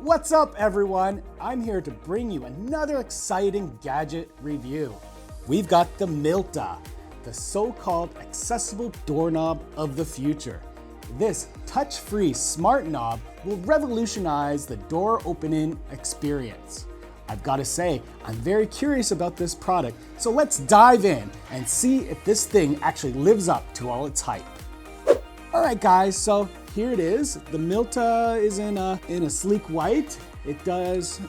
What's up everyone? I'm here to bring you another exciting gadget review. We've got the Milda, the so-called accessible doorknob of the future. This touch-free smart knob will revolutionize the door opening experience. I've got to say, I'm very curious about this product, so let's dive in and see if this thing actually lives up to all its hype. All right guys, so here it is. The Milda is in a sleek white. It does,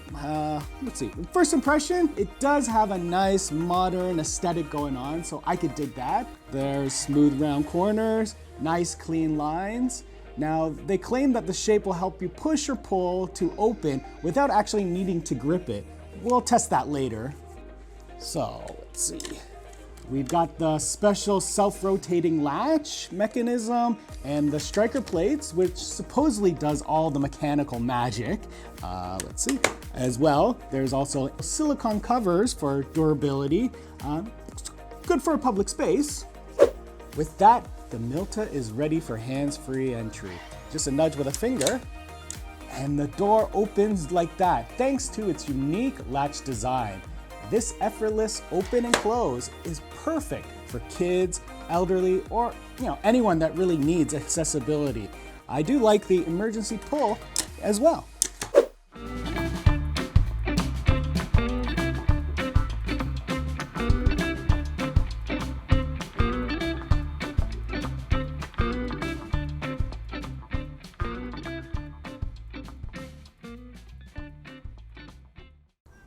let's see, first impression, it does have a nice modern aesthetic going on, so I could dig that. There's smooth round corners, nice clean lines. Now, they claim that the shape will help you push or pull to open without actually needing to grip it. We'll test that later. So, let's see. We've got the special self-rotating latch mechanism and the striker plates, which supposedly does all the mechanical magic. Let's see. As well, there's also silicone covers for durability. Good for a public space. With that, the Milda is ready for hands-free entry. Just a nudge with a finger, and the door opens like that, thanks to its unique latch design. This effortless open and close is perfect for kids, elderly, or anyone that really needs accessibility. I do like the emergency pull as well.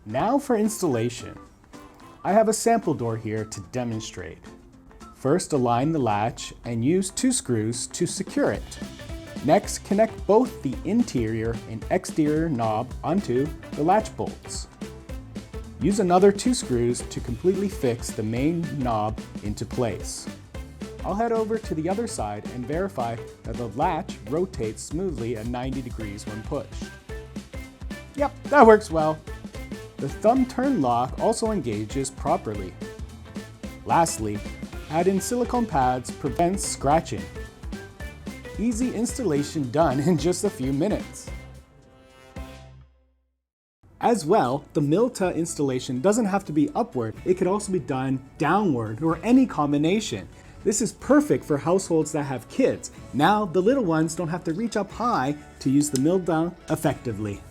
Now for installation. I have a sample door here to demonstrate. First, align the latch and use 2 screws to secure it. Next, connect both the interior and exterior knob onto the latch bolts. Use another 2 screws to completely fix the main knob into place. I'll head over to the other side and verify that the latch rotates smoothly at 90 degrees when pushed. Yep, that works well. The thumb turn lock also engages properly. Lastly, add in silicone pads prevents scratching. Easy installation done in just a few minutes. As well, the Milda installation doesn't have to be upward, it could also be done downward or any combination. This is perfect for households that have kids. Now the little ones don't have to reach up high to use the Milda effectively.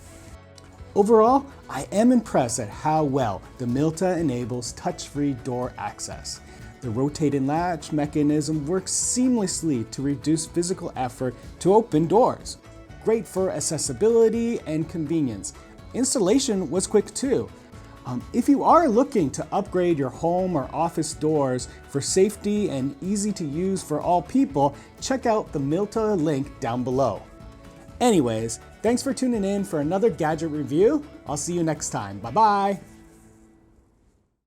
Overall, I am impressed at how well the Milda enables touch-free door access. The rotating latch mechanism works seamlessly to reduce physical effort to open doors. Great for accessibility and convenience. Installation was quick too. If you are looking to upgrade your home or office doors for safety and easy to use for all people, check out the Milda link down below. Anyways, thanks for tuning in for another gadget review. I'll see you next time. Bye-bye.